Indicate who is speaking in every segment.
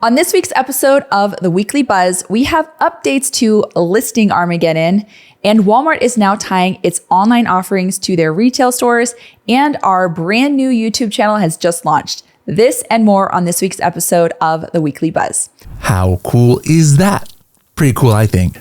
Speaker 1: On this week's episode of The Weekly Buzz, we have updates to listing Armageddon, and Walmart is now tying its online offerings to their retail stores, and our brand new YouTube channel has just launched. This and more on this week's episode of The Weekly Buzz.
Speaker 2: How cool is that? Pretty cool, I think.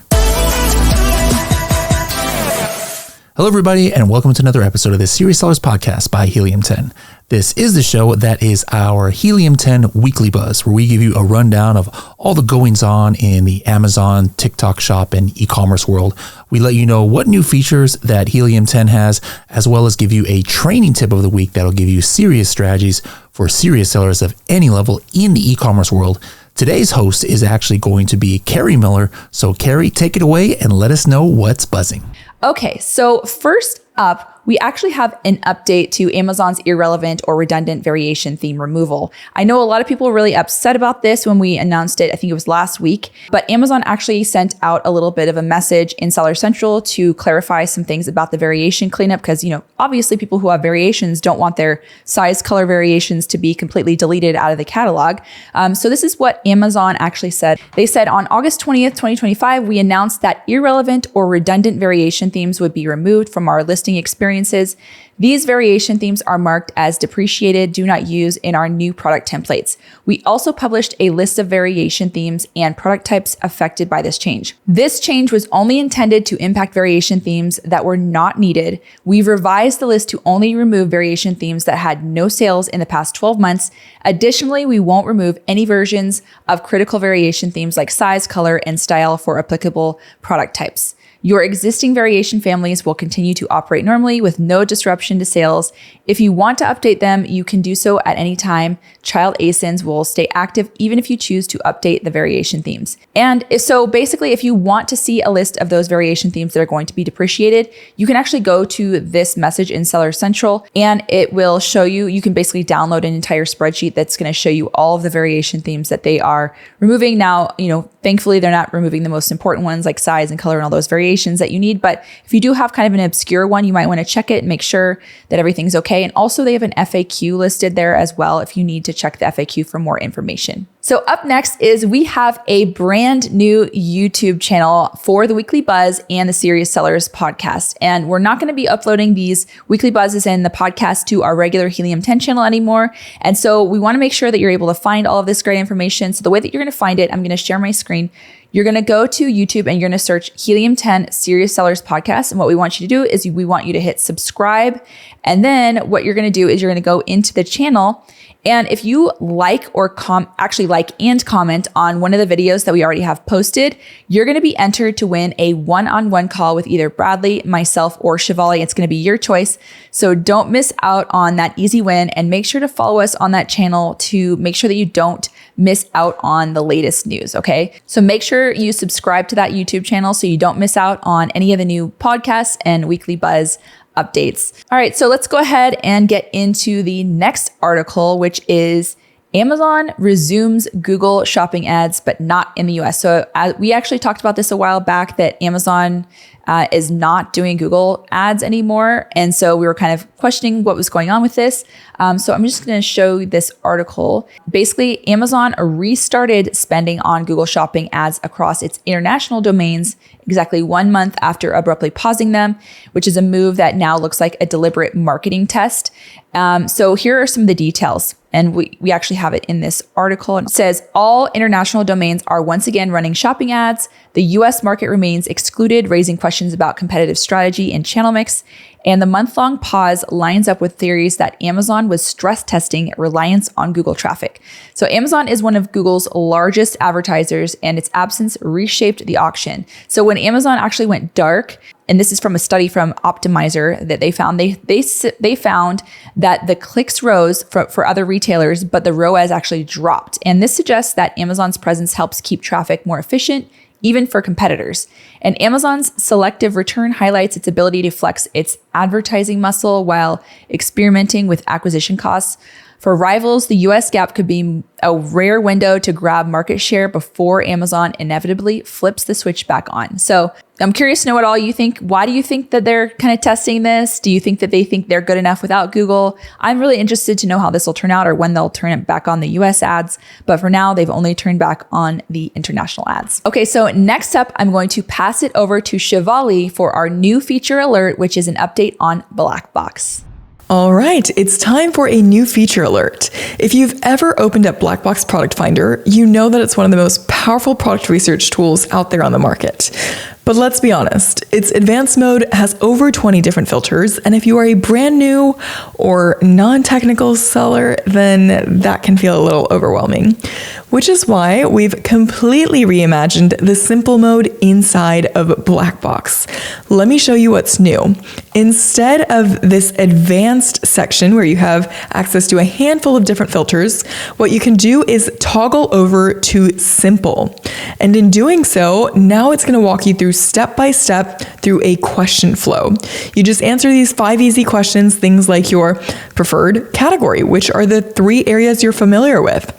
Speaker 2: Hello, everybody, and welcome to another episode of the Serious Sellers Podcast by Helium 10. This is the show that is our Helium 10 Weekly Buzz, where we give you a rundown of all the goings on in the Amazon, TikTok shop, and e-commerce world. We let you know what new features that Helium 10 has, as well as give you a training tip of the week that'll give you serious strategies for serious sellers of any level in the e-commerce world. Today's host is actually going to be Carrie Miller. So Carrie, take it away and let us know what's buzzing.
Speaker 1: Okay, so first up, we actually have an update to Amazon's irrelevant or redundant variation theme removal. I know a lot of people were really upset about this when we announced it. I think it was last week, but Amazon actually sent out a little bit of a message in Seller Central to clarify some things about the variation cleanup because, obviously people who have variations don't want their size color variations to be completely deleted out of the catalog. So this is what Amazon actually said. They said on August 20th, 2025, we announced that irrelevant or redundant variation themes would be removed from our listing experiences. These variation themes are marked as depreciated, do not use in our new product templates. We also published a list of variation themes and product types affected by this change. This change was only intended to impact variation themes that were not needed. We've revised the list to only remove variation themes that had no sales in the past 12 months. Additionally, we won't remove any versions of critical variation themes like size, color, and style for applicable product types. Your existing variation families will continue to operate normally with no disruption to sales. If you want to update them, you can do so at any time. Child ASINs will stay active even if you choose to update the variation themes. And if you want to see a list of those variation themes that are going to be depreciated, you can actually go to this message in Seller Central and it will show you, you can basically download an entire spreadsheet that's going to show you all of the variation themes that they are removing. Now, thankfully they're not removing the most important ones like size and color and all those variations that you need. But if you do have kind of an obscure one, you might want to check it and make sure that everything's okay. And also they have an FAQ listed there as well if you need to check the FAQ for more information. So up next is we have a brand new YouTube channel for the Weekly Buzz and the Serious Sellers podcast. And we're not going to be uploading these Weekly Buzzes and the podcast to our regular Helium 10 channel anymore. And so we want to make sure that you're able to find all of this great information. So the way that you're going to find it, I'm going to share my screen. You're going to go to YouTube and you're going to search Helium 10 Serious Sellers Podcast. And what we want you to do is we want you to hit subscribe. And then what you're going to do is you're going to go into the channel. And if you like or like and comment on one of the videos that we already have posted, you're going to be entered to win a one-on-one call with either Bradley, myself, or Shivali. It's going to be your choice. So don't miss out on that easy win and make sure to follow us on that channel to make sure that you don't miss out on the latest news. Okay. So make sure you subscribe to that YouTube channel so you don't miss out on any of the new podcasts and Weekly Buzz updates. All right, so let's go ahead and get into the next article, which is Amazon resumes Google shopping ads, but not in the US. So we actually talked about this a while back that Amazon is not doing Google ads anymore. And so we were kind of questioning what was going on with this. So I'm just going to show this article. Basically, Amazon restarted spending on Google shopping ads across its international domains exactly 1 month after abruptly pausing them, which is a move that now looks like a deliberate marketing test. So here are some of the details. And we actually have it in this article. It says all international domains are once again running shopping ads. The US market remains excluded, raising questions about competitive strategy and channel mix. And the month-long pause lines up with theories that Amazon was stress testing reliance on Google traffic. So Amazon is one of Google's largest advertisers, and its absence reshaped the auction. So when Amazon actually went dark, and this is from a study from Optimizer that they found, they found that the clicks rose for other retailers, but the ROAS actually dropped. And this suggests that Amazon's presence helps keep traffic more efficient, even for competitors. And Amazon's selective return highlights its ability to flex its advertising muscle while experimenting with acquisition costs. For rivals, the US gap could be a rare window to grab market share before Amazon inevitably flips the switch back on. So I'm curious to know what all you think. Why do you think that they're kind of testing this? Do you think that they think they're good enough without Google? I'm really interested to know how this will turn out or when they'll turn it back on the US ads. But for now, they've only turned back on the international ads. Okay, so next up, I'm going to pass it over to Shivali for our new feature alert, which is an update on Black Box.
Speaker 3: All right, it's time for a new feature alert. If you've ever opened up Black Box Product Finder, you know that it's one of the most powerful product research tools out there on the market. But let's be honest, its advanced mode has over 20 different filters, and if you are a brand new or non-technical seller, then that can feel a little overwhelming. Which is why we've completely reimagined the simple mode inside of Black Box. Let me show you what's new. Instead of this advanced section where you have access to a handful of different filters, what you can do is toggle over to simple. And in doing so, now it's going to walk you through step by step through a question flow. You just answer these 5 easy questions, things like your preferred category, which are the 3 areas you're familiar with.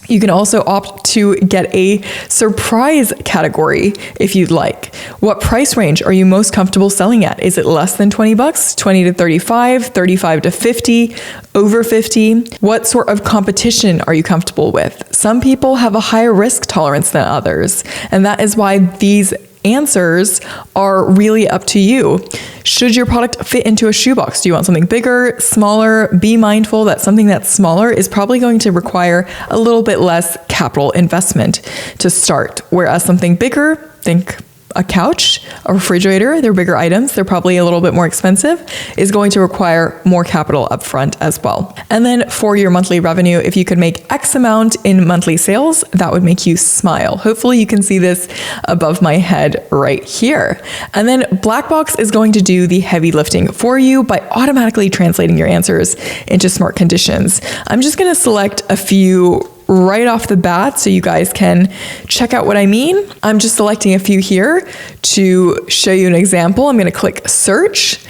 Speaker 3: You can also opt to get a surprise category if you'd like. What price range are you most comfortable selling at? Is it less than $20, 20 to 35, 35 to 50, over 50? What sort of competition are you comfortable with? Some people have a higher risk tolerance than others, and that is why these answers are really up to you. Should your product fit into a shoebox? Do you want something bigger, smaller? Be mindful that something that's smaller is probably going to require a little bit less capital investment to start, whereas something bigger, think a couch, a refrigerator, they're bigger items, they're probably a little bit more expensive, is going to require more capital upfront as well. And then for your monthly revenue, if you could make X amount in monthly sales, that would make you smile. Hopefully you can see this above my head right here. And then Black Box is going to do the heavy lifting for you by automatically translating your answers into smart conditions. I'm just going to select a few right off the bat so you guys can check out what I mean. I'm just selecting a few here to show you an example. I'm going to click search.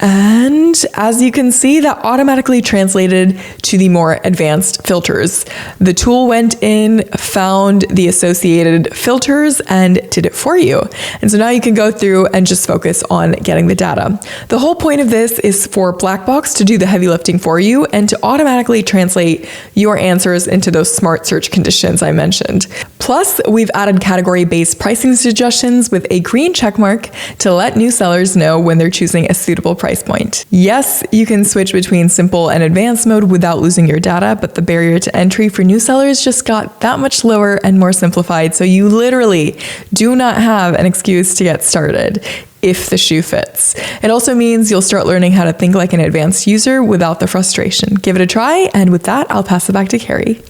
Speaker 3: And as you can see, that automatically translated to the more advanced filters. The tool went in, found the associated filters, and did it for you. And so now you can go through and just focus on getting the data. The whole point of this is for Black Box to do the heavy lifting for you and to automatically translate your answers into those smart search conditions I mentioned. Plus, we've added category-based pricing suggestions with a green check mark to let new sellers know when they're choosing a suitable price point. Yes, you can switch between simple and advanced mode without losing your data, but the barrier to entry for new sellers just got that much lower and more simplified, so you literally do not have an excuse to get started if the shoe fits. It also means you'll start learning how to think like an advanced user without the frustration. Give it a try, and with that, I'll pass it back to Carrie.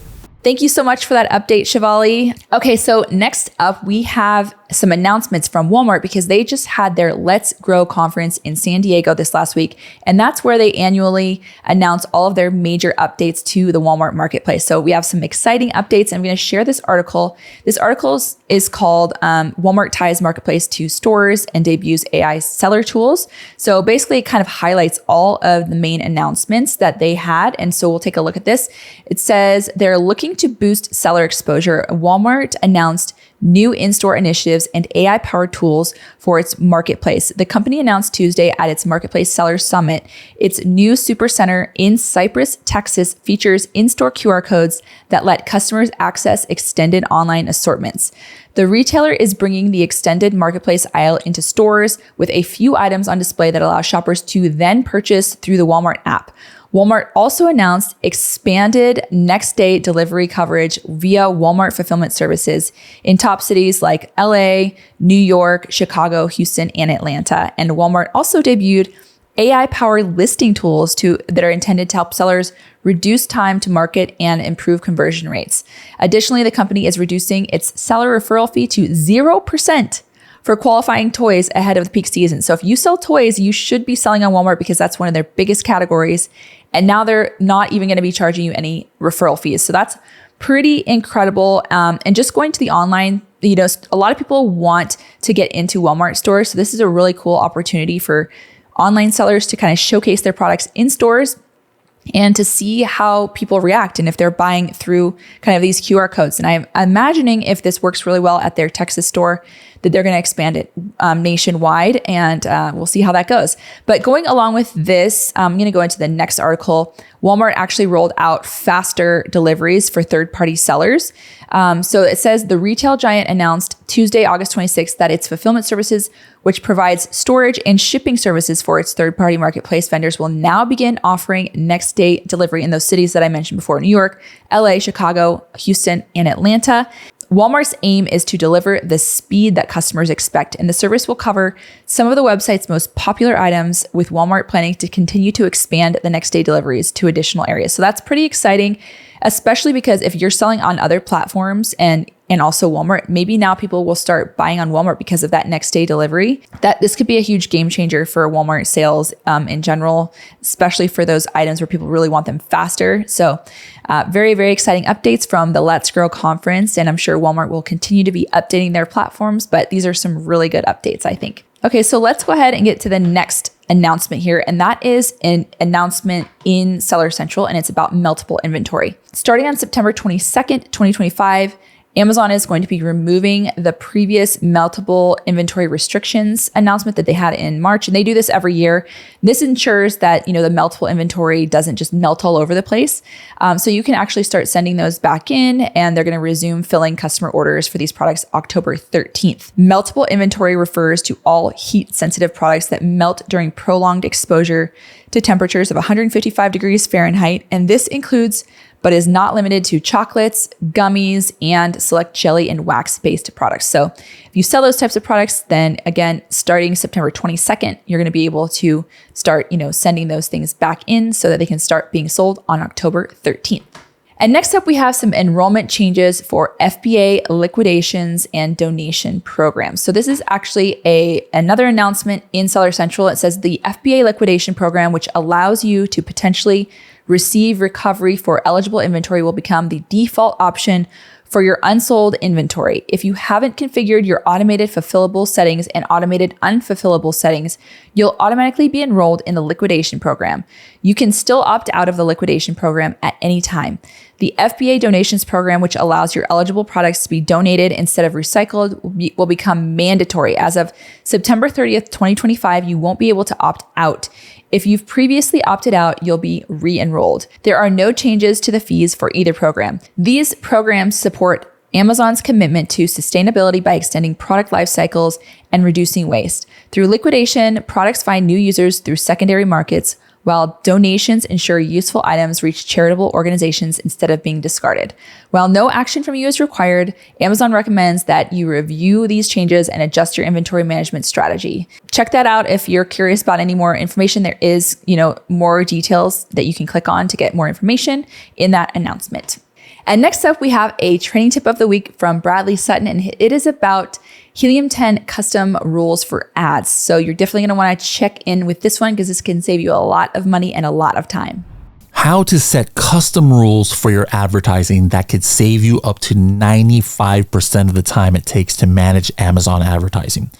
Speaker 1: Thank you so much for that update, Shivali. Okay, so next up, we have some announcements from Walmart because they just had their Let's Grow conference in San Diego this last week. And that's where they annually announce all of their major updates to the Walmart marketplace. So we have some exciting updates. I'm going to share this article. This article is called Walmart Ties Marketplace to Stores and Debuts AI Seller Tools. So basically it kind of highlights all of the main announcements that they had. And so we'll take a look at this. It says they're looking to boost seller exposure. Walmart announced new in-store initiatives and AI-powered tools for its marketplace. The company announced Tuesday at its Marketplace Seller Summit, its new supercenter in Cypress, Texas features in-store QR codes that let customers access extended online assortments. The retailer is bringing the extended marketplace aisle into stores with a few items on display that allow shoppers to then purchase through the Walmart app. Walmart also announced expanded next-day delivery coverage via Walmart Fulfillment Services in top cities like LA, New York, Chicago, Houston, and Atlanta. And Walmart also debuted AI-powered listing tools that are intended to help sellers reduce time to market and improve conversion rates. Additionally, the company is reducing its seller referral fee to 0% for qualifying toys ahead of the peak season. So if you sell toys, you should be selling on Walmart because that's one of their biggest categories. And now they're not even going to be charging you any referral fees. So that's pretty incredible. And just going to the online, a lot of people want to get into Walmart stores. So this is a really cool opportunity for online sellers to kind of showcase their products in stores. and to see how people react and if they're buying through kind of these QR codes. And I'm imagining if this works really well at their Texas store, that they're going to expand it nationwide, and we'll see how that goes. But going along with this, I'm going to go into the next article. Walmart actually rolled out faster deliveries for third-party sellers. So it says the retail giant announced Tuesday, August 26th, that its fulfillment services, which provides storage and shipping services for its third-party marketplace vendors, will now begin offering next-day delivery in those cities that I mentioned before: New York, LA, Chicago, Houston, and Atlanta. Walmart's aim is to deliver the speed that customers expect, and the service will cover some of the website's most popular items, with Walmart planning to continue to expand the next day deliveries to additional areas. So that's pretty exciting, especially because if you're selling on other platforms and also Walmart, maybe now people will start buying on Walmart because of that next day delivery. That this could be a huge game changer for Walmart sales in general, especially for those items where people really want them faster. So very, very exciting updates from the Let's Grow conference. And I'm sure Walmart will continue to be updating their platforms, but these are some really good updates, I think. Okay, so let's go ahead and get to the next announcement here. And that is an announcement in Seller Central, and it's about Meltable inventory. Starting on September 22nd, 2025, Amazon is going to be removing the previous Meltable inventory restrictions announcement that they had in March. And they do this every year. This ensures that, the Meltable inventory doesn't just melt all over the place. So you can actually start sending those back in, and they're going to resume filling customer orders for these products October 13th. Meltable inventory refers to all heat sensitive products that melt during prolonged exposure to temperatures of 155 degrees Fahrenheit. And this includes, but is not limited to, chocolates, gummies, and select jelly and wax-based products. So if you sell those types of products, then again, starting September 22nd, you're going to be able to start, sending those things back in so that they can start being sold on October 13th. And next up, we have some enrollment changes for FBA liquidations and donation programs. So this is actually another announcement in Seller Central. It says the FBA liquidation program, which allows you to potentially receive recovery for eligible inventory, will become the default option for your unsold inventory. If you haven't configured your automated fulfillable settings and automated unfulfillable settings, you'll automatically be enrolled in the liquidation program. You can still opt out of the liquidation program at any time. The FBA donations program, which allows your eligible products to be donated instead of recycled, will become mandatory. As of September 30th, 2025, you won't be able to opt out. If you've previously opted out, you'll be re-enrolled. There are no changes to the fees for either program. These programs support Amazon's commitment to sustainability by extending product life cycles and reducing waste. Through liquidation, products find new users through secondary markets, while donations ensure useful items reach charitable organizations instead of being discarded. While no action from you is required, Amazon recommends that you review these changes and adjust your inventory management strategy. Check that out if you're curious about any more information. There is, more details that you can click on to get more information in that announcement. And next up, we have a training tip of the week from Bradley Sutton, and it is about Helium 10 custom rules for ads. So you're definitely going to want to check in with this one because this can save you a lot of money and a lot of time.
Speaker 2: How to set custom rules for your advertising that could save you up to 95% of the time it takes to manage Amazon advertising.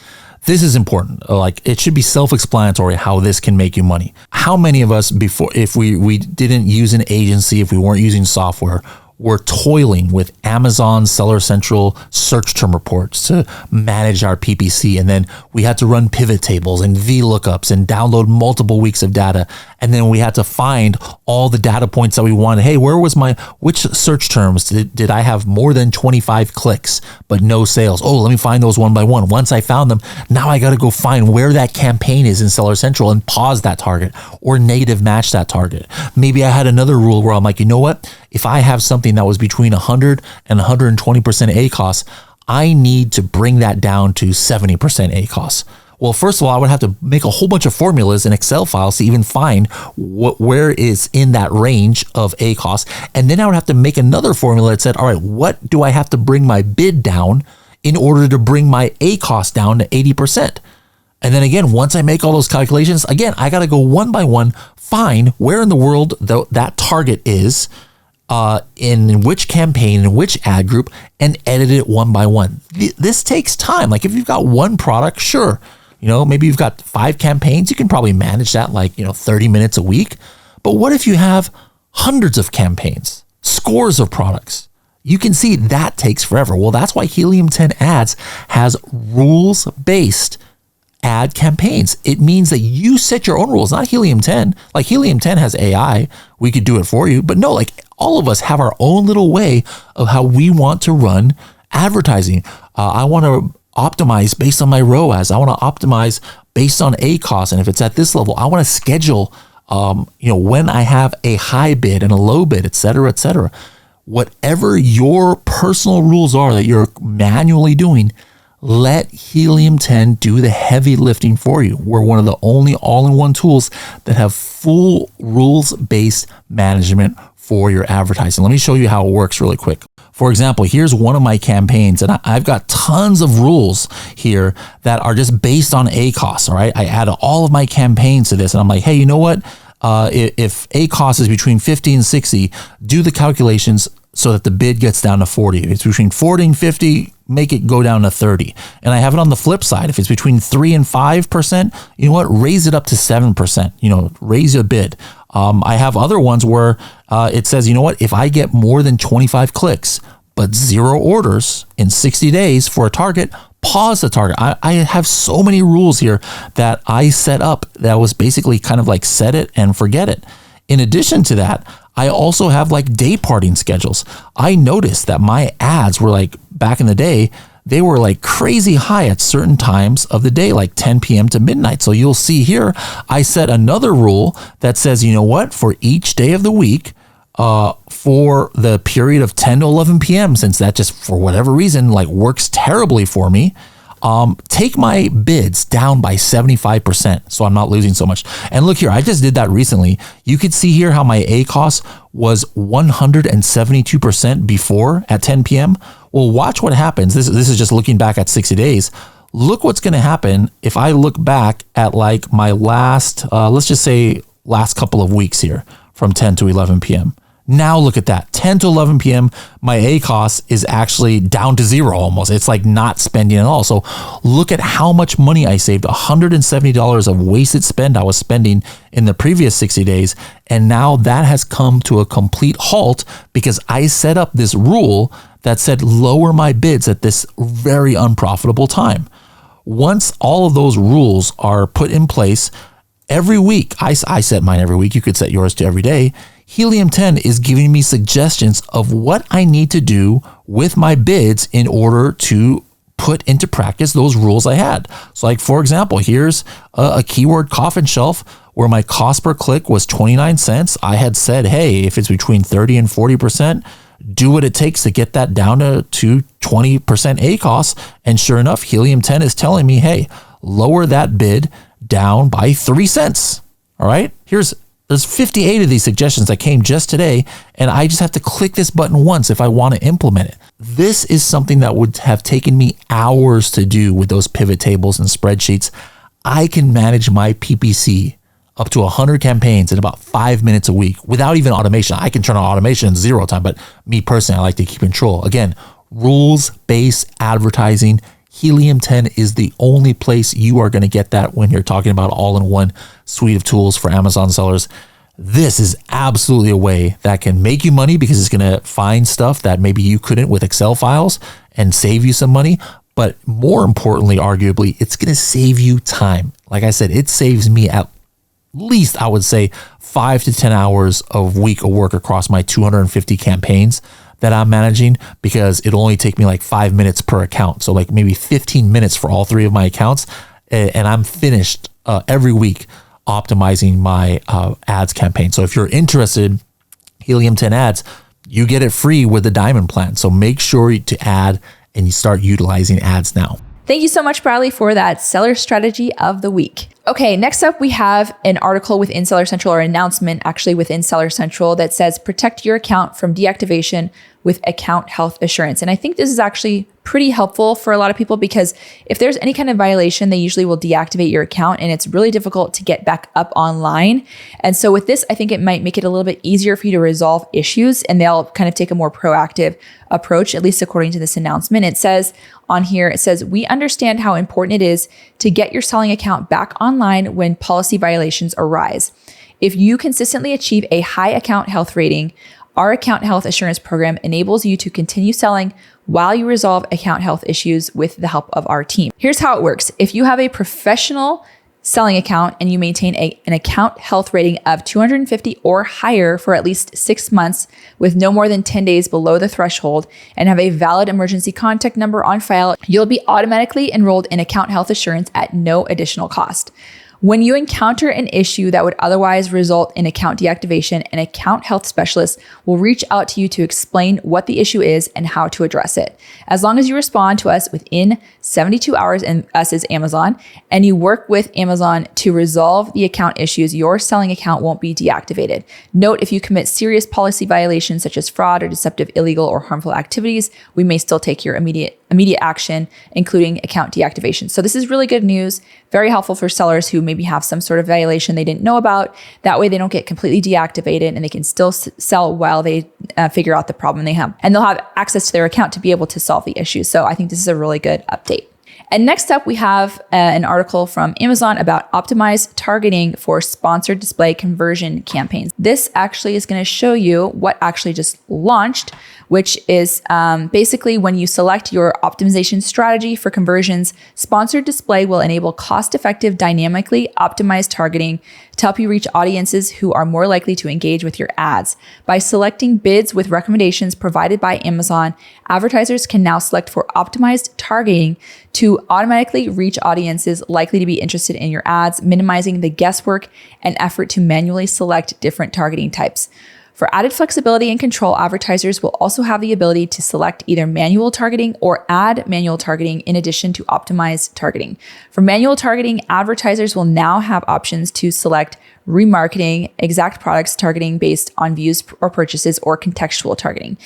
Speaker 2: This is important. It should be self-explanatory how this can make you money. How many of us before, if we didn't use an agency, if we weren't using software, we're toiling with Amazon Seller Central search term reports to manage our PPC. And then we had to run pivot tables and VLOOKUPs and download multiple weeks of data. And then we had to find all the data points that we wanted. Hey, which search terms did I have more than 25 clicks, but no sales? Oh, let me find those one by one. Once I found them, now I got to go find where that campaign is in Seller Central and pause that target or negative match that target. Maybe I had another rule where I'm like, you know what? If I have something that was between 100 and 120% ACoS, I need to bring that down to 70% ACoS. Well, first of all, I would have to make a whole bunch of formulas in Excel files to even find where is in that range of ACoS. And then I would have to make another formula that said, all right, what do I have to bring my bid down in order to bring my ACoS down to 80%? And then again, once I make all those calculations, again, I got to go one by one, find where in the world that target is, in which campaign, in which ad group, and edit it one by one. This takes time. Like if you've got one product, sure, maybe you've got 5 campaigns, you can probably manage that 30 minutes a week. But what if you have hundreds of campaigns, scores of products? You can see that takes forever. Well, that's why Helium 10 Ads has rules-based ad campaigns. It means that you set your own rules, not Helium 10. Like Helium 10 has AI. We could do it for you. But no, like all of us have our own little way of how we want to run advertising. I want to optimize based on my ROAS. I want to optimize based on ACoS. And if it's at this level, I want to schedule, when I have a high bid and a low bid, et cetera, et cetera. Whatever your personal rules are that you're manually doing, let Helium 10 do the heavy lifting for you. We're one of the only all-in-one tools that have full rules-based management for your advertising. Let me show you how it works really quick. For example, here's one of my campaigns, and I've got tons of rules here that are just based on ACoS, all right? I add all of my campaigns to this, and I'm like, hey, you know what? If ACoS is between 50 and 60, do the calculations so that the bid gets down to 40. If it's between 40 and 50, make it go down to 30. And I have it on the flip side. If it's between 3 and 5%, you know what? Raise it up to 7%, raise your bid. I have other ones where it says, you know what? If I get more than 25 clicks, but 0 orders in 60 days for a target, pause the target. I have so many rules here that I set up that was basically kind of like set it and forget it. In addition to that, I also have like day parting schedules. I noticed that my ads were like back in the day, they were like crazy high at certain times of the day, like 10 p.m. to midnight. So you'll see here, I set another rule that says, you know what, for each day of the week, for the period of 10 to 11 p.m., since that just for whatever reason, like works terribly for me, take my bids down by 75%. So I'm not losing so much. And look here, I just did that recently. You could see here how my ACoS was 172% before at 10 p.m. Well, watch what happens. This is just looking back at 60 days. Look what's going to happen if I look back at like my last, let's just say last couple of weeks here from 10 to 11 p.m. Now look at that, 10 to 11 p.m., my ACoS is actually down to 0 almost. It's like not spending at all. So look at how much money I saved, $170 of wasted spend I was spending in the previous 60 days. And now that has come to a complete halt because I set up this rule that said lower my bids at this very unprofitable time. Once all of those rules are put in place, every week, I set mine every week. You could set yours to every day. Helium 10 is giving me suggestions of what I need to do with my bids in order to put into practice those rules I had. So like, for example, here's a keyword coffin shelf where my cost per click was 29 cents. I had said, hey, if it's between 30 and 40%, do what it takes to get that down to 20% ACoS. And sure enough, Helium 10 is telling me, hey, lower that bid down by 3 cents. All right, there's 58 of these suggestions that came just today, and I just have to click this button once if I want to implement it. This is something that would have taken me hours to do with those pivot tables and spreadsheets. I can manage my PPC up to 100 campaigns in about 5 minutes a week without even automation. I can turn on automation in 0 time, but me personally, I like to keep control. Again, rules-based advertising. Helium 10 is the only place you are going to get that when you're talking about all-in-one suite of tools for Amazon sellers. This is absolutely a way that can make you money because it's going to find stuff that maybe you couldn't with Excel files and save you some money. But more importantly, arguably, it's going to save you time. Like I said, it saves me at least, I would say, 5 to 10 hours a week of work across my 250 campaigns that I'm managing, because it'll only take me like 5 minutes per account. So like maybe 15 minutes for all 3 of my accounts. And I'm finished every week optimizing my ads campaign. So if you're interested, Helium 10 Ads, you get it free with the Diamond plan. So make sure to add and you start utilizing ads now.
Speaker 1: Thank you so much, Bradley, for that seller strategy of the week. Okay, next up, we have an article within Seller Central, or announcement actually within Seller Central, that says protect your account from deactivation with account health assurance. And I think this is actually pretty helpful for a lot of people, because if there's any kind of violation, they usually will deactivate your account and it's really difficult to get back up online. And so with this, I think it might make it a little bit easier for you to resolve issues, and they'll kind of take a more proactive approach, at least according to this announcement. It says on here, it says, we understand how important it is to get your selling account back online when policy violations arise. If you consistently achieve a high account health rating, our account health assurance program enables you to continue selling while you resolve account health issues with the help of our team. Here's how it works. If you have a professional selling account and you maintain an account health rating of 250 or higher for at least 6 months with no more than 10 days below the threshold and have a valid emergency contact number on file, you'll be automatically enrolled in account health assurance at no additional cost. When you encounter an issue that would otherwise result in account deactivation, an account health specialist will reach out to you to explain what the issue is and how to address it. As long as you respond to us within 72 hours, and us is Amazon, and you work with Amazon to resolve the account issues, your selling account won't be deactivated. Note, if you commit serious policy violations such as fraud or deceptive, illegal, or harmful activities, we may still take your immediate action, including account deactivation. So this is really good news, very helpful for sellers who maybe have some sort of violation they didn't know about. That way they don't get completely deactivated and they can still sell while they figure out the problem they have. And they'll have access to their account to be able to solve the issue. So I think this is a really good update. And next up, we have an article from Amazon about optimized targeting for sponsored display conversion campaigns. This actually is going to show you what actually just launched, which is basically when you select your optimization strategy for conversions, sponsored display will enable cost-effective, dynamically optimized targeting to help you reach audiences who are more likely to engage with your ads. By selecting bids with recommendations provided by Amazon, advertisers can now select for optimized targeting to automatically reach audiences likely to be interested in your ads, minimizing the guesswork and effort to manually select different targeting types. For added flexibility and control, advertisers will also have the ability to select either manual targeting or add manual targeting in addition to optimized targeting. For manual targeting, advertisers will now have options to select remarketing, exact products targeting based on views or purchases, or contextual targeting.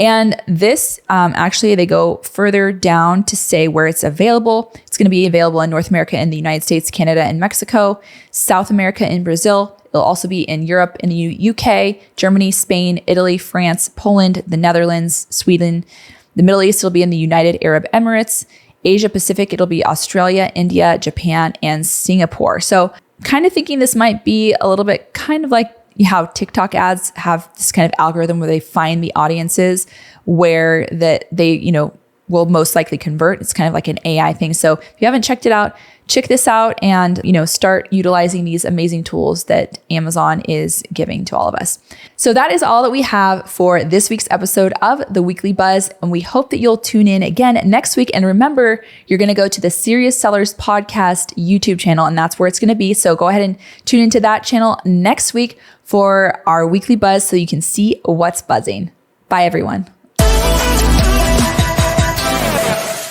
Speaker 1: And this actually, they go further down to say where it's available. It's going to be available in North America and the United States, Canada, and Mexico, South America and Brazil. It'll also be in Europe, in the UK, Germany, Spain, Italy, France, Poland, the Netherlands, Sweden. The Middle East will be in the United Arab Emirates. Asia Pacific, it'll be Australia, India, Japan, and Singapore. So kind of thinking this might be a little bit kind of like how TikTok ads have this kind of algorithm where they find the audiences where that they, will most likely convert. It's kind of like an AI thing. So if you haven't checked it out, check this out and, start utilizing these amazing tools that Amazon is giving to all of us. So that is all that we have for this week's episode of The Weekly Buzz. And we hope that you'll tune in again next week. And remember, you're going to go to the Serious Sellers Podcast YouTube channel, and that's where it's going to be. So go ahead and tune into that channel next week for our Weekly Buzz so you can see what's buzzing. Bye, everyone.